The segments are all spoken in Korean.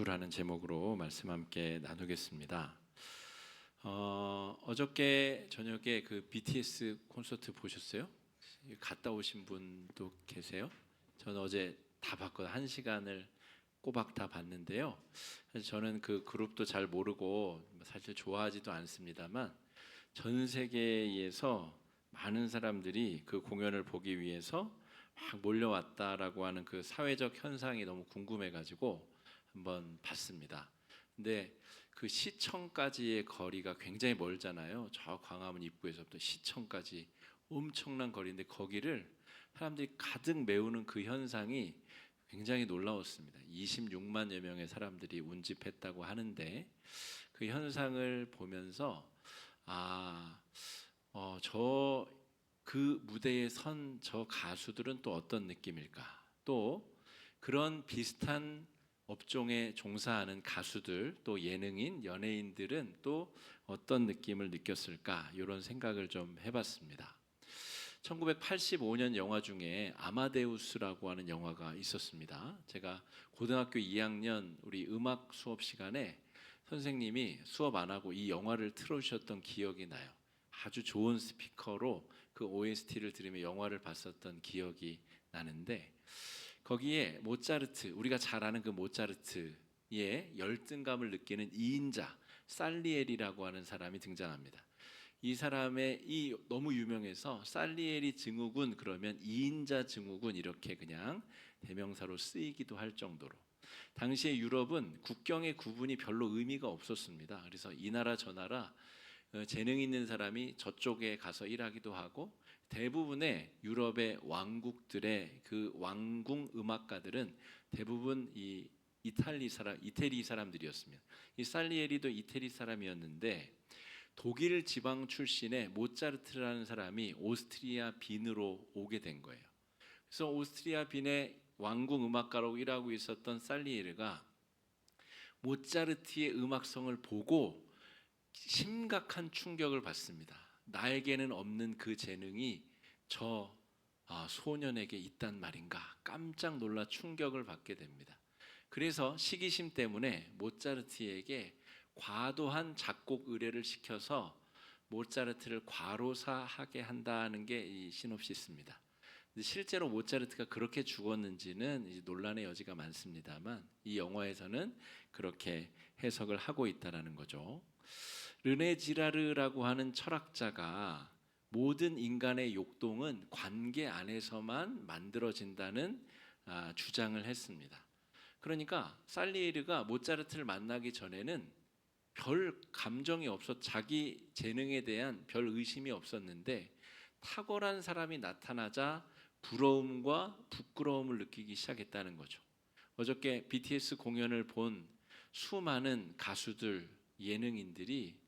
라는 제목으로 말씀 함께 나누겠습니다. 어저께 저녁에 그 BTS 콘서트 보셨어요? 갔다 오신 분도 계세요? 저는 어제 다 봤거든요. 1시간을 꼬박 다 봤는데요. 사실 저는 그 그룹도 잘 모르고 사실 좋아하지도 않습니다만 전 세계에서 많은 사람들이 그 공연을 보기 위해서 막 몰려왔다라고 하는 그 사회적 현상이 너무 궁금해가지고 한번 봤습니다. 근데 그 시청까지의 거리가 굉장히 멀잖아요. 저 광화문 입구에서부터 시청까지 엄청난 거리인데 거기를 사람들이 가득 메우는 그 현상이 굉장히 놀라웠습니다. 26만여 명의 사람들이 운집했다고 하는데 그 현상을 보면서 저 그 무대에 선 저 가수들은 또 어떤 느낌일까? 또 그런 비슷한 업종에 종사하는 가수들, 또 예능인, 연예인들은 또 어떤 느낌을 느꼈을까? 이런 생각을 좀 해봤습니다. 1985년 영화 중에 아마데우스라고 하는 영화가 있었습니다. 제가 고등학교 2학년 우리 음악 수업 시간에 선생님이 수업 안 하고 이 영화를 틀어주셨던 기억이 나요. 아주 좋은 스피커로 그 OST를 들으며 영화를 봤었던 기억이 나는데 거기에 모차르트, 우리가 잘 아는 그 모차르트의 열등감을 느끼는 2인자 살리에리라고 하는 사람이 등장합니다. 이 사람의 너무 유명해서 살리에리 증후군 그러면 2인자 증후군 이렇게 그냥 대명사로 쓰이기도 할 정도로 당시에 유럽은 국경의 구분이 별로 의미가 없었습니다. 그래서 이 나라 저 나라 재능 있는 사람이 저쪽에 가서 일하기도 하고 대부분의 유럽의 왕국들의 그 왕궁 음악가들은 대부분 이 이태리 사람들이었습니다. 이 살리에리도 이태리 사람이었는데 독일 지방 출신의 모차르트라는 사람이 오스트리아 빈으로 오게 된 거예요. 그래서 오스트리아 빈의 왕궁 음악가로 일하고 있었던 살리에르가 모차르트의 음악성을 보고 심각한 충격을 받습니다. 나에게는 없는 그 재능이 저 소년에게 있단 말인가 깜짝 놀라 충격을 받게 됩니다. 그래서 시기심 때문에 모차르트에게 과도한 작곡 의뢰를 시켜서 모차르트를 과로사하게 한다는 게 이 시놉시스입니다. 실제로 모차르트가 그렇게 죽었는지는 이제 논란의 여지가 많습니다만 이 영화에서는 그렇게 해석을 하고 있다는 거죠. 르네 지라르라고 하는 철학자가 모든 인간의 욕동은 관계 안에서만 만들어진다는 주장을 했습니다. 그러니까 살리에르가 모차르트를 만나기 전에는 별 감정이 없었, 자기 재능에 대한 별 의심이 없었는데 탁월한 사람이 나타나자 부러움과 부끄러움을 느끼기 시작했다는 거죠. 어저께 BTS 공연을 본 수많은 가수들, 예능인들이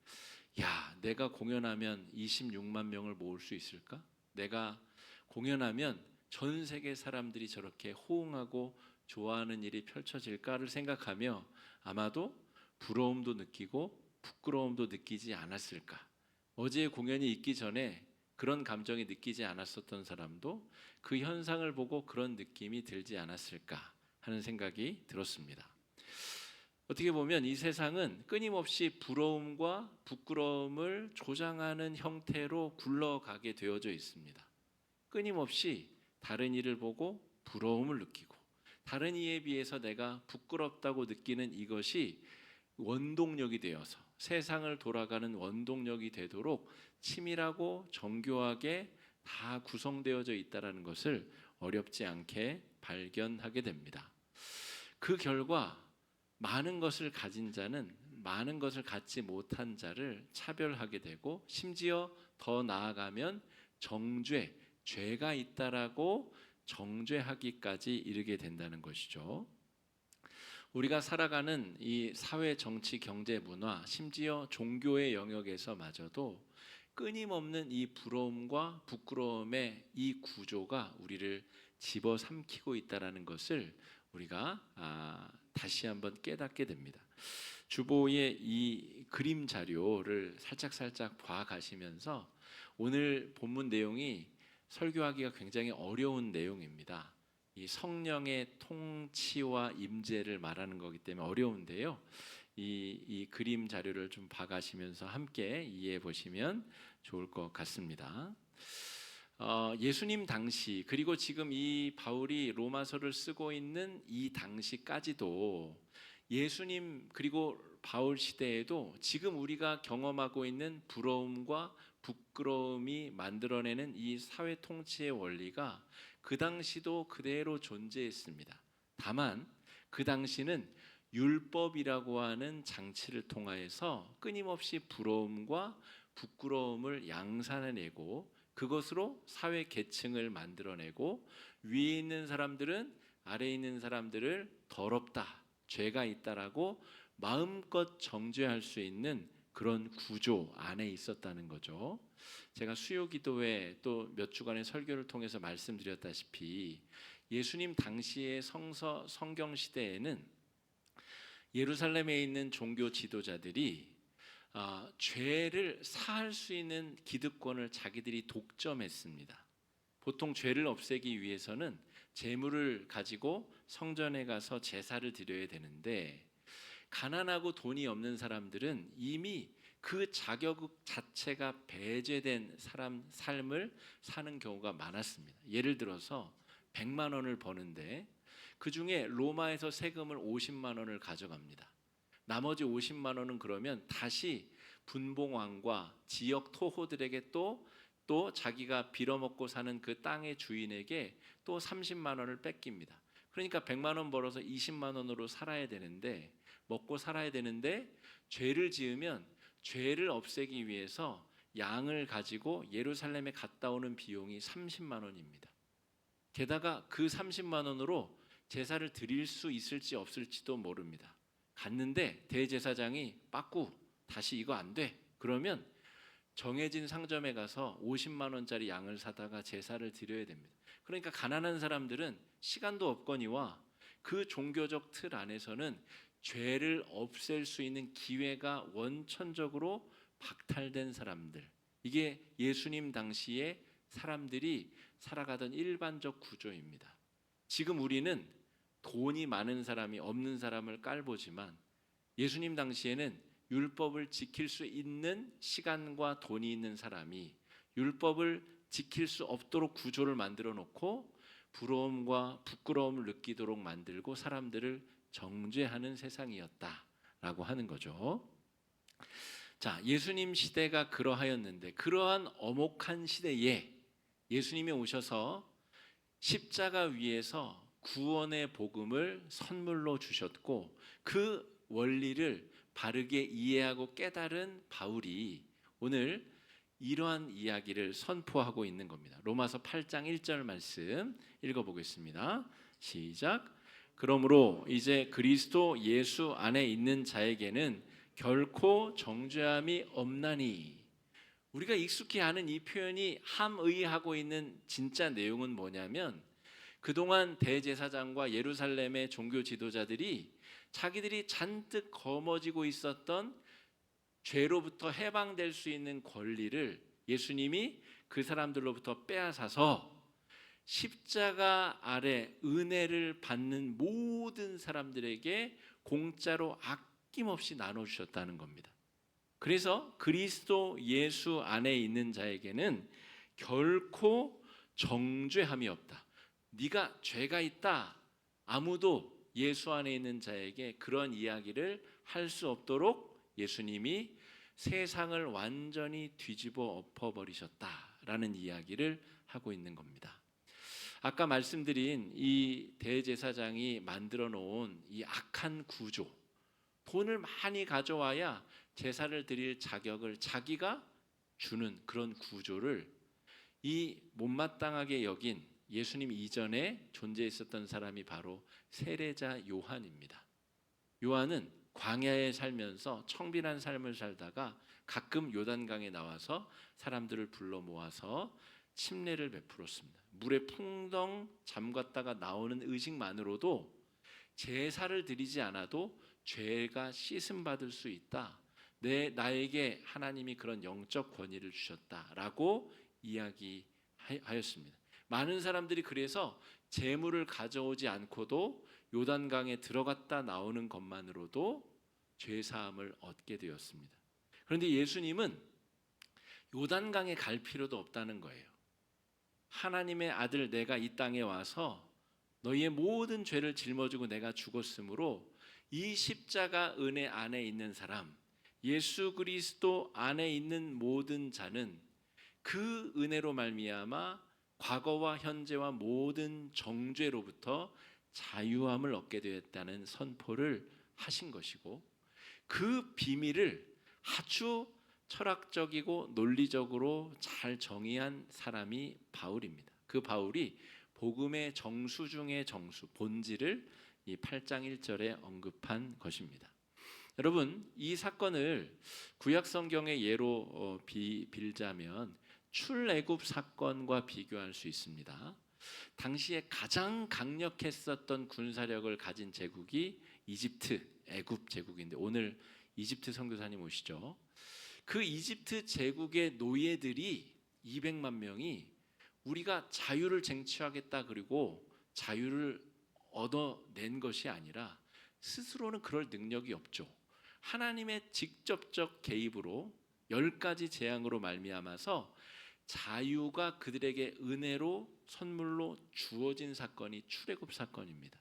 내가 공연하면 26만 명을 모을 수 있을까? 내가 공연하면 전 세계 사람들이 저렇게 호응하고 좋아하는 일이 펼쳐질까를 생각하며 아마도 부러움도 느끼고 부끄러움도 느끼지 않았을까? 어제의 공연이 있기 전에 그런 감정이 느끼지 않았었던 사람도 그 현상을 보고 그런 느낌이 들지 않았을까 하는 생각이 들었습니다. 어떻게 보면 이 세상은 끊임없이 부러움과 부끄러움을 조장하는 형태로 굴러가게 되어져 있습니다. 끊임없이 다른 이를 보고 부러움을 느끼고 다른 이에 비해서 내가 부끄럽다고 느끼는 이것이 원동력이 되어서 세상을 돌아가는 원동력이 되도록 치밀하고 정교하게 다 구성되어져 있다는 것을 어렵지 않게 발견하게 됩니다. 그 결과 많은 것을 가진 자는 많은 것을 갖지 못한 자를 차별하게 되고 심지어 더 나아가면 죄가 있다라고 정죄하기까지 이르게 된다는 것이죠. 우리가 살아가는 이 사회, 정치, 경제, 문화, 심지어 종교의 영역에서마저도 끊임없는 이 부러움과 부끄러움의 이 구조가 우리를 집어삼키고 있다는 것을 우리가 다시 한번 깨닫게 됩니다. 주보의 이 그림 자료를 살짝 봐가시면서 오늘 본문 내용이 설교하기가 굉장히 어려운 내용입니다. 이 성령의 통치와 임재를 말하는 거기 때문에 어려운데요. 이 그림 자료를 좀 봐가시면서 함께 이해해 보시면 좋을 것 같습니다. 예수님 당시 그리고 지금 이 바울이 로마서를 쓰고 있는 이 당시까지도 예수님 그리고 바울 시대에도 지금 우리가 경험하고 있는 부러움과 부끄러움이 만들어내는 이 사회 통치의 원리가 그 당시도 그대로 존재했습니다. 다만 그 당시는 율법이라고 하는 장치를 통하여서 끊임없이 부러움과 부끄러움을 양산해내고 그것으로 사회 계층을 만들어내고 위에 있는 사람들은 아래에 있는 사람들을 더럽다, 죄가 있다라고 마음껏 정죄할 수 있는 그런 구조 안에 있었다는 거죠. 제가 수요기도회 또 몇 주간의 설교를 통해서 말씀드렸다시피 예수님 당시의 성경 시대에는 예루살렘에 있는 종교 지도자들이 죄를 사할 수 있는 기득권을 자기들이 독점했습니다. 보통 죄를 없애기 위해서는 재물을 가지고 성전에 가서 제사를 드려야 되는데 가난하고 돈이 없는 사람들은 이미 그 자격 자체가 배제된 사람 삶을 사는 경우가 많았습니다. 예를 들어서 100만 원을 버는데 그 중에 로마에서 세금을 50만 원을 가져갑니다. 나머지 50만 원은 그러면 다시 분봉왕과 지역 토호들에게 또 자기가 빌어먹고 사는 그 땅의 주인에게 또 30만 원을 뺏깁니다. 그러니까 100만 원 벌어서 20만 원으로 살아야 되는데 먹고 살아야 되는데 죄를 지으면 죄를 없애기 위해서 양을 가지고 예루살렘에 갔다 오는 비용이 30만 원입니다. 게다가 그 30만 원으로 제사를 드릴 수 있을지 없을지도 모릅니다. 갔는데 대제사장이 빠꾸 다시 이거 안 돼. 그러면 정해진 상점에 가서 50만 원짜리 양을 사다가 제사를 드려야 됩니다. 그러니까 가난한 사람들은 시간도 없거니와 그 종교적 틀 안에서는 죄를 없앨 수 있는 기회가 원천적으로 박탈된 사람들. 이게 예수님 당시에 사람들이 살아가던 일반적 구조입니다. 지금 우리는 돈이 많은 사람이 없는 사람을 깔보지만 예수님 당시에는 율법을 지킬 수 있는 시간과 돈이 있는 사람이 율법을 지킬 수 없도록 구조를 만들어 놓고 부러움과 부끄러움을 느끼도록 만들고 사람들을 정죄하는 세상이었다라고 하는 거죠. 자, 예수님 시대가 그러하였는데 그러한 엄혹한 시대에 예수님이 오셔서 십자가 위에서 구원의 복음을 선물로 주셨고 그 원리를 바르게 이해하고 깨달은 바울이 오늘 이러한 이야기를 선포하고 있는 겁니다. 로마서 8장 1절 말씀 읽어보겠습니다. 시작. 그러므로 이제 그리스도 예수 안에 있는 자에게는 결코 정죄함이 없나니. 우리가 익숙히 아는 이 표현이 함의하고 있는 진짜 내용은 뭐냐면 그동안 대제사장과 예루살렘의 종교 지도자들이 자기들이 잔뜩 거머쥐고 있었던 죄로부터 해방될 수 있는 권리를 예수님이 그 사람들로부터 빼앗아서 십자가 아래 은혜를 받는 모든 사람들에게 공짜로 아낌없이 나눠주셨다는 겁니다. 그래서 그리스도 예수 안에 있는 자에게는 결코 정죄함이 없다. 네가 죄가 있다. 아무도 예수 안에 있는 자에게 그런 이야기를 할 수 없도록 예수님이 세상을 완전히 뒤집어 엎어버리셨다라는 이야기를 하고 있는 겁니다. 아까 말씀드린 이 대제사장이 만들어 놓은 이 악한 구조, 돈을 많이 가져와야 제사를 드릴 자격을 자기가 주는 그런 구조를 이 못마땅하게 여긴 예수님 이전에 존재했었던 사람이 바로 세례자 요한입니다. 요한은 광야에 살면서 청빈한 삶을 살다가 가끔 요단강에 나와서 사람들을 불러 모아서 침례를 베풀었습니다. 물에 풍덩 잠갔다가 나오는 의식만으로도 제사를 드리지 않아도 죄가 씻음 받을 수 있다. 나에게 하나님이 그런 영적 권위를 주셨다라고 이야기하였습니다. 많은 사람들이 그래서 재물을 가져오지 않고도 요단강에 들어갔다 나오는 것만으로도 죄 사함을 얻게 되었습니다. 그런데 예수님은 요단강에 갈 필요도 없다는 거예요. 하나님의 아들 내가 이 땅에 와서 너희의 모든 죄를 짊어지고 내가 죽었으므로 이 십자가 은혜 안에 있는 사람, 예수 그리스도 안에 있는 모든 자는 그 은혜로 말미암아 과거와 현재와 모든 정죄로부터 자유함을 얻게 되었다는 선포를 하신 것이고, 그 비밀을 아주 철학적이고 논리적으로 잘 정의한 사람이 바울입니다. 그 바울이 복음의 정수 중의 정수, 본질을 이 8장 1절에 언급한 것입니다. 여러분, 이 사건을 구약 성경의 예로 빌자면 출애굽 사건과 비교할 수 있습니다. 당시에 가장 강력했었던 군사력을 가진 제국이 이집트, 애굽 제국인데, 오늘 이집트 선교사님 오시죠? 그 이집트 제국의 노예들이 200만 명이 우리가 자유를 쟁취하겠다 그리고 자유를 얻어낸 것이 아니라 스스로는 그럴 능력이 없죠. 하나님의 직접적 개입으로 10가지 재앙으로 말미암아서 자유가 그들에게 은혜로 선물로 주어진 사건이 출애굽 사건입니다.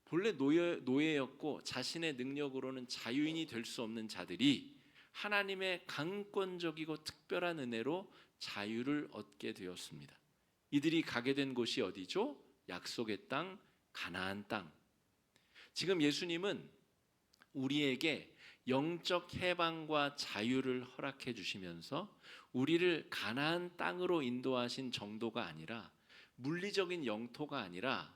본래 노예였고 자신의 능력으로는 자유인이 될 수 없는 자들이 하나님의 강권적이고 특별한 은혜로 자유를 얻게 되었습니다. 이들이 가게 된 곳이 어디죠? 약속의 땅, 가나안 땅. 지금 예수님은 우리에게 영적 해방과 자유를 허락해 주시면서 우리를 가나안 땅으로 인도하신 정도가 아니라, 물리적인 영토가 아니라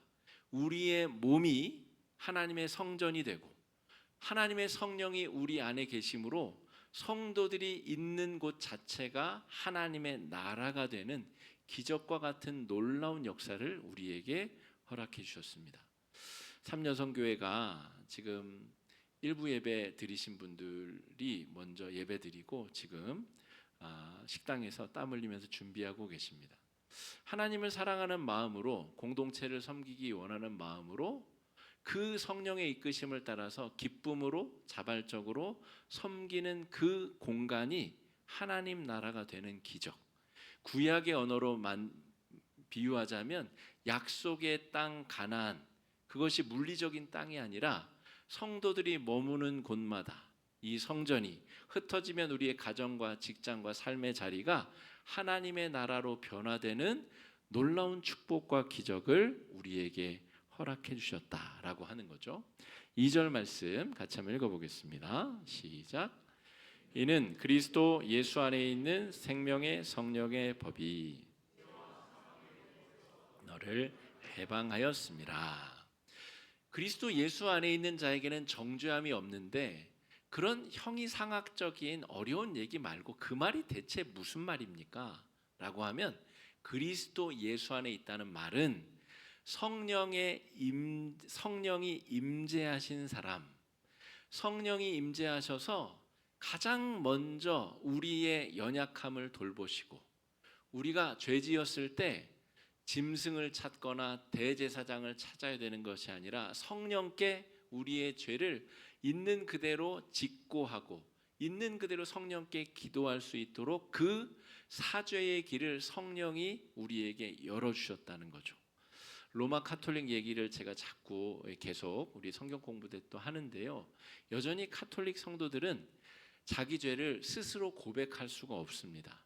우리의 몸이 하나님의 성전이 되고 하나님의 성령이 우리 안에 계심으로 성도들이 있는 곳 자체가 하나님의 나라가 되는 기적과 같은 놀라운 역사를 우리에게 허락해 주셨습니다. 삼여성교회가 지금 일부 예배 드리신 분들이 먼저 예배 드리고 지금 식당에서 땀 흘리면서 준비하고 계십니다. 하나님을 사랑하는 마음으로, 공동체를 섬기기 원하는 마음으로 그 성령의 이끄심을 따라서 기쁨으로 자발적으로 섬기는 그 공간이 하나님 나라가 되는 기적. 구약의 언어로 비유하자면 약속의 땅 가나안, 그것이 물리적인 땅이 아니라 성도들이 머무는 곳마다 이 성전이 흩어지면 우리의 가정과 직장과 삶의 자리가 하나님의 나라로 변화되는 놀라운 축복과 기적을 우리에게 허락해 주셨다라고 하는 거죠. 2절 말씀 같이 한번 읽어보겠습니다. 시작. 이는 그리스도 예수 안에 있는 생명의 성령의 법이 너를 해방하였습니다. 그리스도 예수 안에 있는 자에게는 정죄함이 없는데, 그런 형이상학적인 어려운 얘기 말고 그 말이 대체 무슨 말입니까? 라고 하면, 그리스도 예수 안에 있다는 말은 성령이 임재하신 사람, 성령이 임재하셔서 가장 먼저 우리의 연약함을 돌보시고, 우리가 죄 지었을 때 짐승을 찾거나 대제사장을 찾아야 되는 것이 아니라 성령께 우리의 죄를 있는 그대로 직고하고 있는 그대로 성령께 기도할 수 있도록 그 사죄의 길을 성령이 우리에게 열어주셨다는 거죠. 로마 카톨릭 얘기를 제가 자꾸 계속 우리 성경 공부 때 또 하는데요, 여전히 카톨릭 성도들은 자기 죄를 스스로 고백할 수가 없습니다.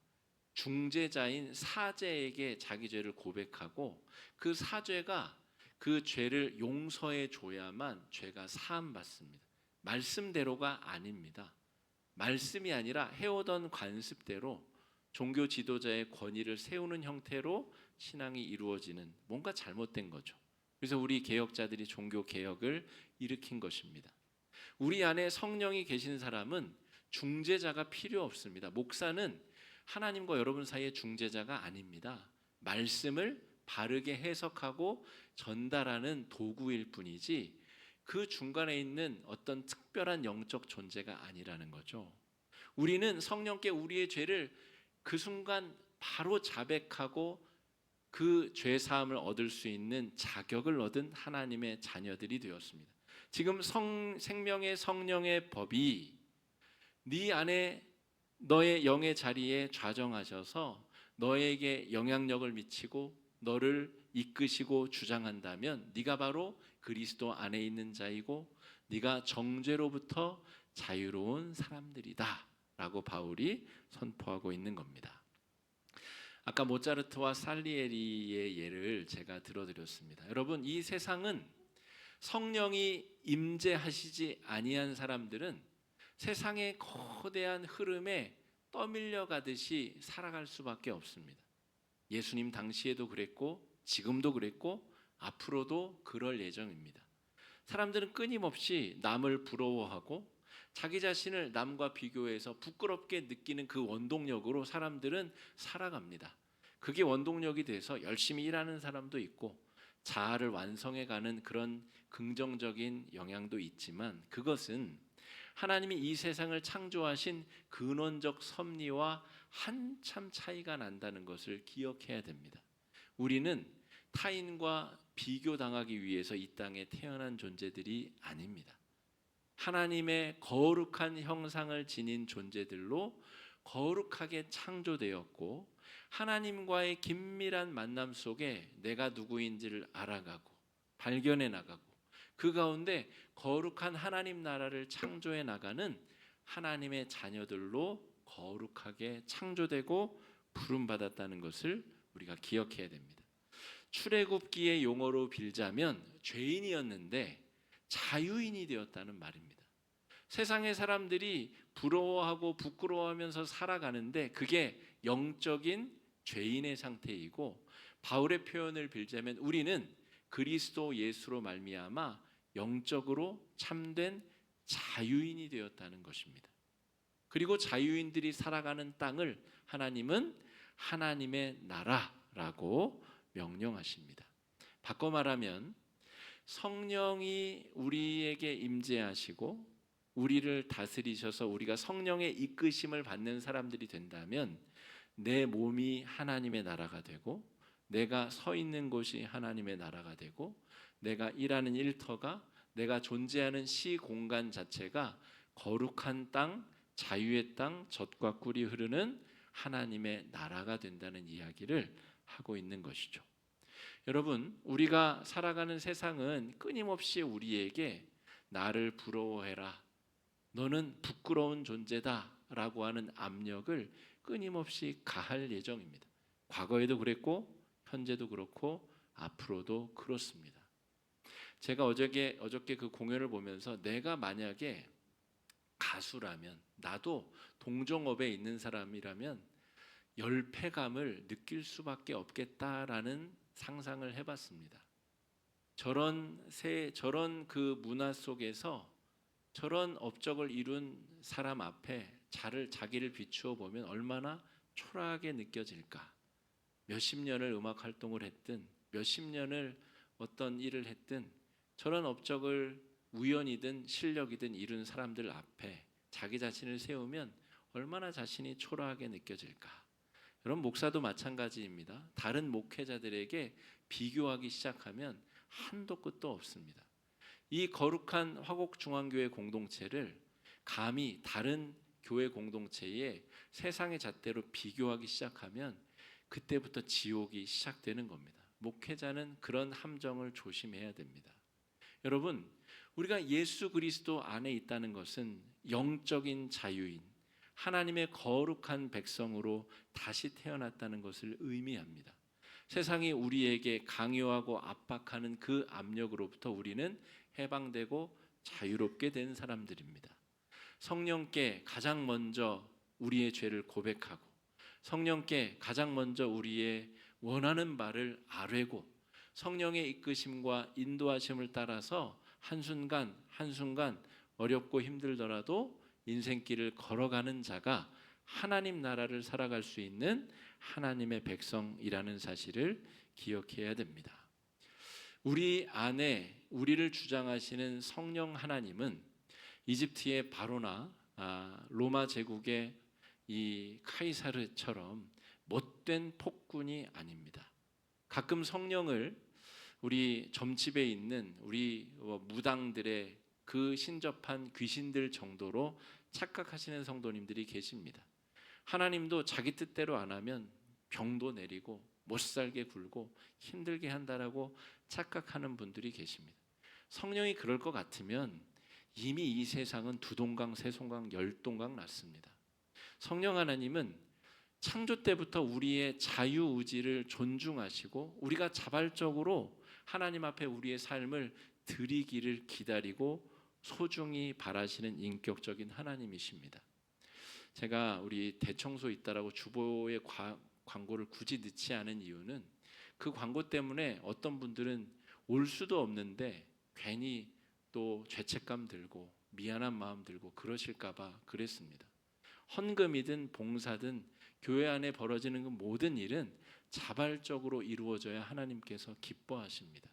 중재자인 사제에게 자기 죄를 고백하고 그 사죄가 그 죄를 용서해 줘야만 죄가 사함 받습니다. 말씀대로가 아닙니다. 말씀이 아니라 해오던 관습대로 종교 지도자의 권위를 세우는 형태로 신앙이 이루어지는, 뭔가 잘못된 거죠. 그래서 우리 개혁자들이 종교 개혁을 일으킨 것입니다. 우리 안에 성령이 계신 사람은 중재자가 필요 없습니다. 목사는 하나님과 여러분 사이의 중재자가 아닙니다. 말씀을 바르게 해석하고 전달하는 도구일 뿐이지 그 중간에 있는 어떤 특별한 영적 존재가 아니라는 거죠. 우리는 성령께 우리의 죄를 그 순간 바로 자백하고 그 죄 사함을 얻을 수 있는 자격을 얻은 하나님의 자녀들이 되었습니다. 지금 생명의 성령의 법이 네 안에 너의 영의 자리에 좌정하셔서 너에게 영향력을 미치고 너를 이끄시고 주장한다면 네가 바로 그리스도 안에 있는 자이고 네가 정죄로부터 자유로운 사람들이다 라고 바울이 선포하고 있는 겁니다. 아까 모차르트와 살리에리의 예를 제가 들어드렸습니다. 여러분, 이 세상은 성령이 임재하시지 아니한 사람들은 세상의 거대한 흐름에 떠밀려 가듯이 살아갈 수밖에 없습니다. 예수님 당시에도 그랬고 지금도 그랬고 앞으로도 그럴 예정입니다. 사람들은 끊임없이 남을 부러워하고 자기 자신을 남과 비교해서 부끄럽게 느끼는 그 원동력으로 사람들은 살아갑니다. 그게 원동력이 돼서 열심히 일하는 사람도 있고 자아를 완성해가는 그런 긍정적인 영향도 있지만 그것은 하나님이 이 세상을 창조하신 근원적 섭리와 한참 차이가 난다는 것을 기억해야 됩니다. 우리는 타인과 비교당하기 위해서 이 땅에 태어난 존재들이 아닙니다. 하나님의 거룩한 형상을 지닌 존재들로 거룩하게 창조되었고 하나님과의 긴밀한 만남 속에 내가 누구인지를 알아가고 발견해 나가고 그 가운데 거룩한 하나님 나라를 창조해 나가는 하나님의 자녀들로 거룩하게 창조되고 부름받았다는 것을 우리가 기억해야 됩니다. 출애굽기의 용어로 빌자면 죄인이었는데 자유인이 되었다는 말입니다. 세상의 사람들이 부러워하고 부끄러워하면서 살아가는데 그게 영적인 죄인의 상태이고 바울의 표현을 빌자면 우리는 그리스도 예수로 말미암아 영적으로 참된 자유인이 되었다는 것입니다. 그리고 자유인들이 살아가는 땅을 하나님은 하나님의 나라라고 명령하십니다. 바꿔 말하면 성령이 우리에게 임재하시고 우리를 다스리셔서 우리가 성령의 이끄심을 받는 사람들이 된다면 내 몸이 하나님의 나라가 되고 내가 서 있는 곳이 하나님의 나라가 되고 내가 일하는 일터가 내가 존재하는 시공간 자체가 거룩한 땅, 자유의 땅, 젖과 꿀이 흐르는 하나님의 나라가 된다는 이야기를 하고 있는 것이죠. 여러분, 우리가 살아가는 세상은 끊임없이 우리에게 나를 부러워해라, 너는 부끄러운 존재다 라고 하는 압력을 끊임없이 가할 예정입니다. 과거에도 그랬고 현재도 그렇고 앞으로도 그렇습니다. 제가 어저께 그 공연을 보면서 내가 만약에 가수라면 나도 동종업에 있는 사람이라면 열패감을 느낄 수밖에 없겠다라는 상상을 해봤습니다. 저런 그 문화 속에서 저런 업적을 이룬 사람 앞에 자기를 비추어 보면 얼마나 초라하게 느껴질까. 몇십 년을 음악 활동을 했든 몇십 년을 어떤 일을 했든 저런 업적을 우연이든 실력이든 이룬 사람들 앞에 자기 자신을 세우면 얼마나 자신이 초라하게 느껴질까. 여러분, 목사도 마찬가지입니다. 다른 목회자들에게 비교하기 시작하면 한도 끝도 없습니다. 이 거룩한 화곡중앙교회 공동체를 감히 다른 교회 공동체에 세상의 잣대로 비교하기 시작하면 그때부터 지옥이 시작되는 겁니다. 목회자는 그런 함정을 조심해야 됩니다. 여러분, 우리가 예수 그리스도 안에 있다는 것은 영적인 자유인, 하나님의 거룩한 백성으로 다시 태어났다는 것을 의미합니다. 세상이 우리에게 강요하고 압박하는 그 압력으로부터 우리는 해방되고 자유롭게 된 사람들입니다. 성령께 가장 먼저 우리의 죄를 고백하고 성령께 가장 먼저 우리의 원하는 바를 아뢰고 성령의 이끄심과 인도하심을 따라서 한순간 한순간 어렵고 힘들더라도 인생길을 걸어가는 자가 하나님 나라를 살아갈 수 있는 하나님의 백성이라는 사실을 기억해야 됩니다. 우리 안에 우리를 주장하시는 성령 하나님은 이집트의 바로나 로마 제국의 이 카이사르처럼 못된 폭군이 아닙니다. 가끔 성령을 우리 점집에 있는 우리 무당들의 그 신접한 귀신들 정도로 착각하시는 성도님들이 계십니다. 하나님도 자기 뜻대로 안 하면 병도 내리고 못 살게 굴고 힘들게 한다라고 착각하는 분들이 계십니다. 성령이 그럴 것 같으면 이미 이 세상은 두 동강, 세 동강, 열 동강 났습니다. 성령 하나님은 창조 때부터 우리의 자유의지를 존중하시고 우리가 자발적으로 하나님 앞에 우리의 삶을 드리기를 기다리고 소중히 바라시는 인격적인 하나님이십니다. 제가 우리 대청소 있다라고 주보의 광고를 굳이 넣지 않은 이유는 그 광고 때문에 어떤 분들은 올 수도 없는데 괜히 또 죄책감 들고 미안한 마음 들고 그러실까 봐 그랬습니다. 헌금이든 봉사든 교회 안에 벌어지는 그 모든 일은 자발적으로 이루어져야 하나님께서 기뻐하십니다.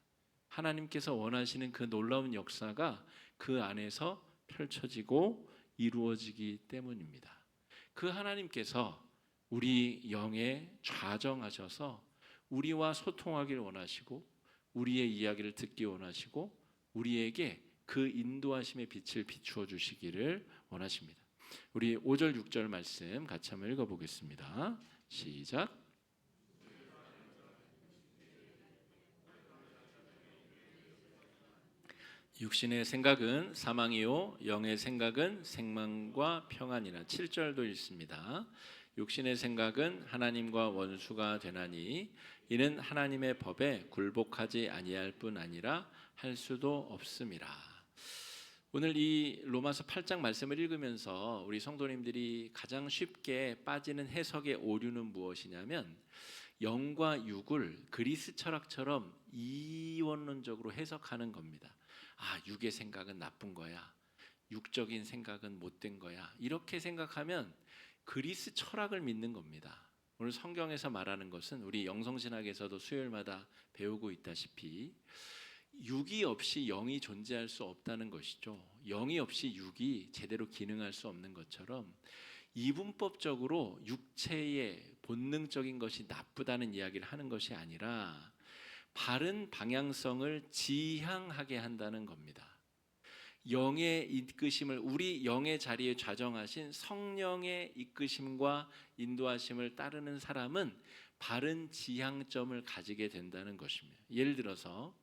하나님께서 원하시는 그 놀라운 역사가 그 안에서 펼쳐지고 이루어지기 때문입니다. 그 하나님께서 우리 영에 좌정하셔서 우리와 소통하길 원하시고 우리의 이야기를 듣기 원하시고 우리에게 그 인도하심의 빛을 비추어 주시기를 원하십니다. 우리 5절 6절 말씀 같이 한번 읽어보겠습니다. 시작. 육신의 생각은 사망이요 영의 생각은 생명과 평안이라. 7절도 읽습니다. 육신의 생각은 하나님과 원수가 되나니 이는 하나님의 법에 굴복하지 아니할 뿐 아니라 할 수도 없음이라. 오늘 이 로마서 8장 말씀을 읽으면서 우리 성도님들이 가장 쉽게 빠지는 해석의 오류는 무엇이냐면 영과 육을 그리스 철학처럼 이원론적으로 해석하는 겁니다. 육의 생각은 나쁜 거야. 육적인 생각은 못된 거야. 이렇게 생각하면 그리스 철학을 믿는 겁니다. 오늘 성경에서 말하는 것은 우리 영성신학에서도 수요일마다 배우고 있다시피 육이 없이 영이 존재할 수 없다는 것이죠. 영이 없이 육이 제대로 기능할 수 없는 것처럼 이분법적으로 육체의 본능적인 것이 나쁘다는 이야기를 하는 것이 아니라 바른 방향성을 지향하게 한다는 겁니다. 영의 이끄심을 우리 영의 자리에 좌정하신 성령의 이끄심과 인도하심을 따르는 사람은 바른 지향점을 가지게 된다는 것입니다. 예를 들어서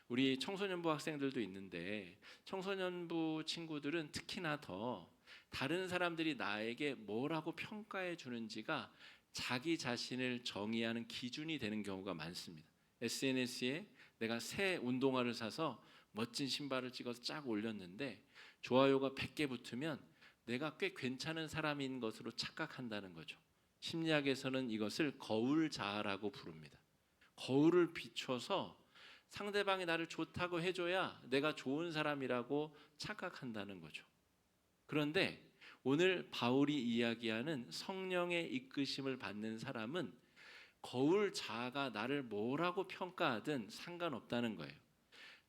우리 청소년부 학생들도 있는데 청소년부 친구들은 특히나 더 다른 사람들이 나에게 뭐라고 평가해 주는지가 자기 자신을 정의하는 기준이 되는 경우가 많습니다. SNS에 내가 새 운동화를 사서 멋진 신발을 찍어서 쫙 올렸는데 좋아요가 100개 붙으면 내가 꽤 괜찮은 사람인 것으로 착각한다는 거죠. 심리학에서는 이것을 거울자아라고 부릅니다. 거울을 비춰서 상대방이 나를 좋다고 해줘야 내가 좋은 사람이라고 착각한다는 거죠. 그런데 오늘 바울이 이야기하는 성령의 이끄심을 받는 사람은 거울 자아가 나를 뭐라고 평가하든 상관없다는 거예요.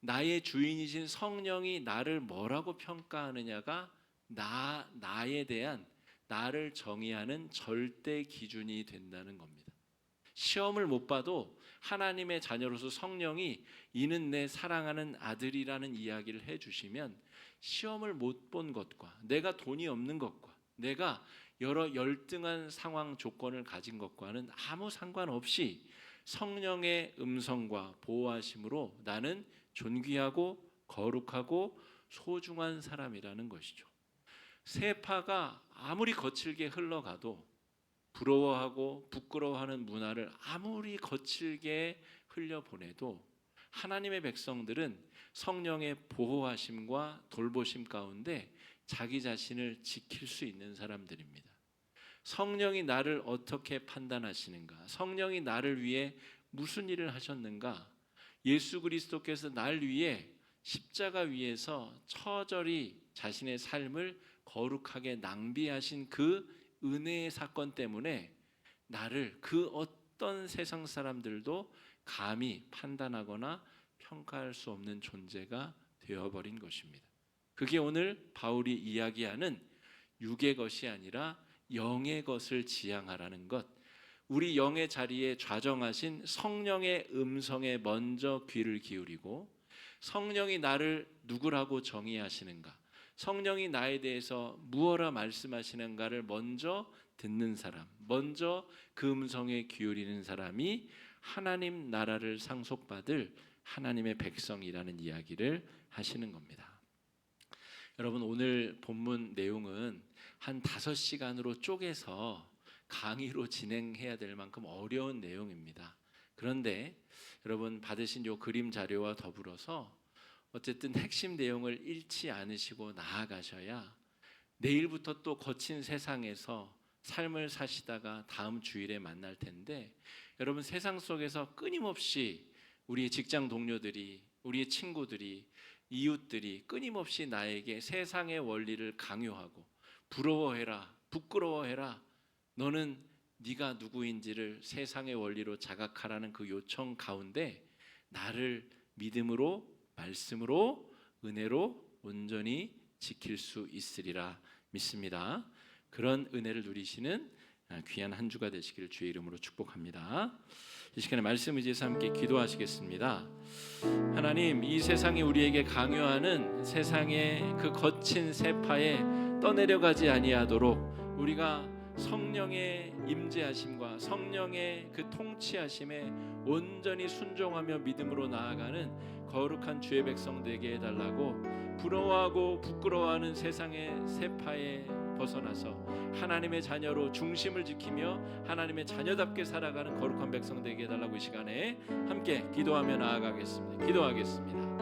나의 주인이신 성령이 나를 뭐라고 평가하느냐가 나에 대한 나를 정의하는 절대 기준이 된다는 겁니다. 시험을 못 봐도 하나님의 자녀로서 성령이 이는 내 사랑하는 아들이라는 이야기를 해주시면 시험을 못 본 것과 내가 돈이 없는 것과 내가 여러 열등한 상황 조건을 가진 것과는 아무 상관없이 성령의 음성과 보호하심으로 나는 존귀하고 거룩하고 소중한 사람이라는 것이죠. 세파가 아무리 거칠게 흘러가도 부러워하고 부끄러워하는 문화를 아무리 거칠게 흘려보내도 하나님의 백성들은 성령의 보호하심과 돌보심 가운데 자기 자신을 지킬 수 있는 사람들입니다. 성령이 나를 어떻게 판단하시는가? 성령이 나를 위해 무슨 일을 하셨는가? 예수 그리스도께서 날 위해 십자가 위에서 처절히 자신의 삶을 거룩하게 낭비하신 그 은혜의 사건 때문에 나를 그 어떤 세상 사람들도 감히 판단하거나 평가할 수 없는 존재가 되어버린 것입니다. 그게 오늘 바울이 이야기하는 육의 것이 아니라 영의 것을 지향하라는 것, 우리 영의 자리에 좌정하신 성령의 음성에 먼저 귀를 기울이고 성령이 나를 누구라고 정의하시는가, 성령이 나에 대해서 무엇라 말씀하시는가를 먼저 듣는 사람, 먼저 그 음성에 기울이는 사람이 하나님 나라를 상속받을 하나님의 백성이라는 이야기를 하시는 겁니다. 여러분, 오늘 본문 내용은 한 5시간으로 쪼개서 강의로 진행해야 될 만큼 어려운 내용입니다. 그런데 여러분 받으신 요 그림 자료와 더불어서 어쨌든 핵심 내용을 잃지 않으시고 나아가셔야 내일부터 또 거친 세상에서 삶을 사시다가 다음 주일에 만날 텐데, 여러분 세상 속에서 끊임없이 우리의 직장 동료들이, 우리의 친구들이, 이웃들이 끊임없이 나에게 세상의 원리를 강요하고 부러워해라, 부끄러워해라, 너는 네가 누구인지를 세상의 원리로 자각하라는 그 요청 가운데 나를 믿음으로, 말씀으로, 은혜로 온전히 지킬 수 있으리라 믿습니다. 그런 은혜를 누리시는 귀한 한 주가 되시기를 주의 이름으로 축복합니다. 이 시간에 말씀 의지해서 함께 기도하시겠습니다. 하나님, 이 세상이 우리에게 강요하는 세상의 그 거친 세파에 떠내려가지 아니하도록 우리가 성령의 임재하심과 성령의 그 통치하심에 온전히 순종하며 믿음으로 나아가는 거룩한 주의 백성 되게 해달라고, 부러워하고 부끄러워하는 세상의 세파에 벗어나서 하나님의 자녀로 중심을 지키며 하나님의 자녀답게 살아가는 거룩한 백성 되게 해달라고 이 시간에 함께 기도하며 나아가겠습니다. 기도하겠습니다.